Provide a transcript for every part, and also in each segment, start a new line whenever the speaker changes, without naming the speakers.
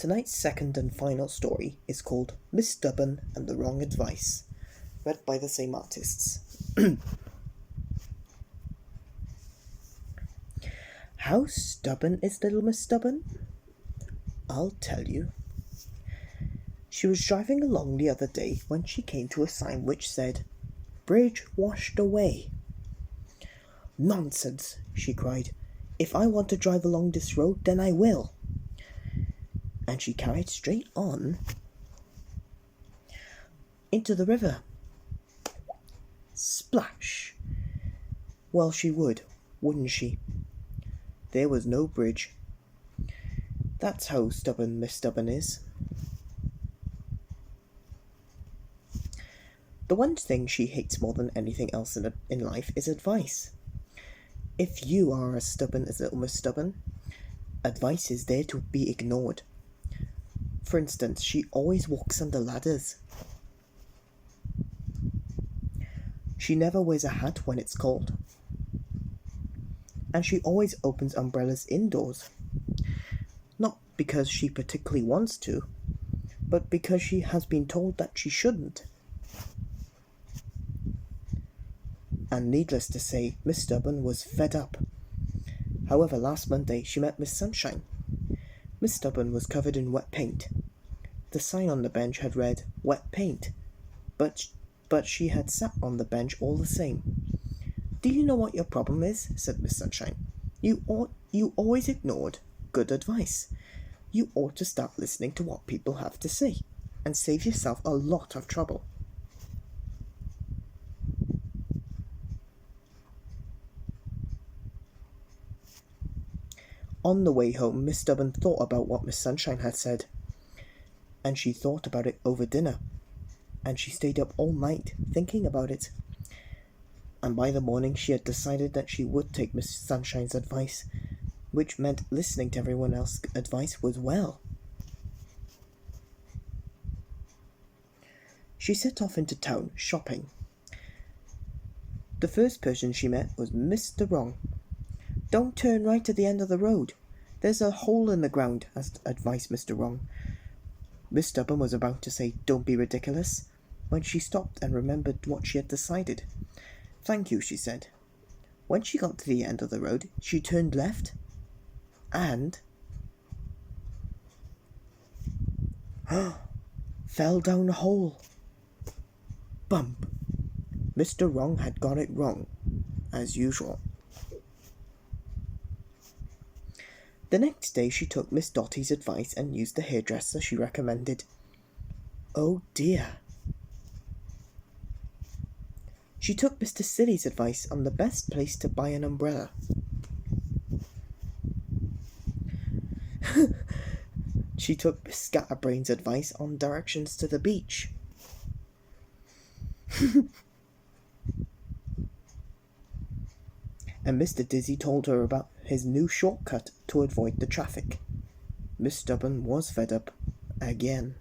Tonight's second and final story is called Miss Stubborn and the Wrong Advice, read by the same artists. How stubborn is little Miss Stubborn? I'll tell you. She was driving along the other day when she came to a sign which said, "Bridge washed away." "Nonsense," she cried. "If I want to drive along this road, then I will." And she carried straight on into the river. Splash! Well, she would, wouldn't she? There was no bridge. That's how stubborn Miss Stubborn is. The one thing she hates more than anything else in life is advice. If you are as stubborn as little Miss Stubborn, advice is there to be ignored. For instance, she always walks under ladders. She never wears a hat when it's cold. And she always opens umbrellas indoors. Not because she particularly wants to, but because she has been told that she shouldn't. And needless to say, Miss Stubborn was fed up. However, last Monday she met Miss Sunshine. Miss Stubborn was covered in wet paint. The sign on the bench had read, "Wet paint," but she had sat on the bench all the same. "Do you know what your problem is?" said Miss Sunshine. You always ignored good advice. You ought to start listening to what people have to say, and save yourself a lot of trouble. On the way home, Miss Stubborn thought about what Miss Sunshine had said, and she thought about it over dinner, and she stayed up all night thinking about it. And by the morning she had decided that she would take Miss Sunshine's advice, which meant listening to everyone else's advice was well. She set off into town shopping. The first person she met was Mr. Wrong. "Don't turn right at the end of the road. There's a hole in the ground," advised Mr. Wrong. Miss Stubborn was about to say, "Don't be ridiculous," when she stopped and remembered what she had decided. "Thank you," she said. When she got to the end of the road, she turned left and fell down a hole. Bump! Mr. Wrong had got it wrong, as usual. The next day she took Miss Dottie's advice and used the hairdresser she recommended. Oh dear! She took Mr. Silly's advice on the best place to buy an umbrella. She took Miss Scatterbrain's advice on directions to the beach. And Mr. Dizzy told her about his new shortcut to avoid the traffic. Miss Stubborn was fed up again.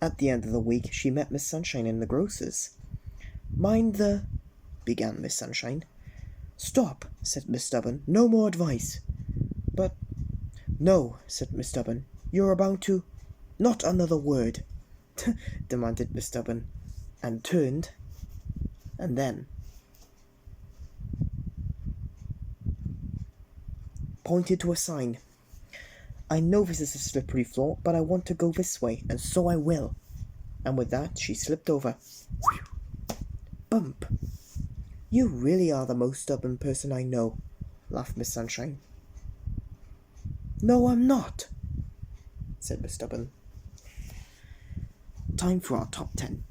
At the end of the week, she met Miss Sunshine in the grocer's. "Mind the—" began Miss Sunshine. "Stop," said Miss Stubborn. "No more advice." "But—" "No," said Miss Stubborn. "You're about to—" "Not another word," demanded Miss Stubborn, and turned, and then pointed to a sign. "I know this is a slippery floor, but I want to go this way, and so I will." And with that, she slipped over. Bump! "You really are the most stubborn person I know," laughed Miss Sunshine. "No, I'm not," said Miss Stubborn. Time for our top 10.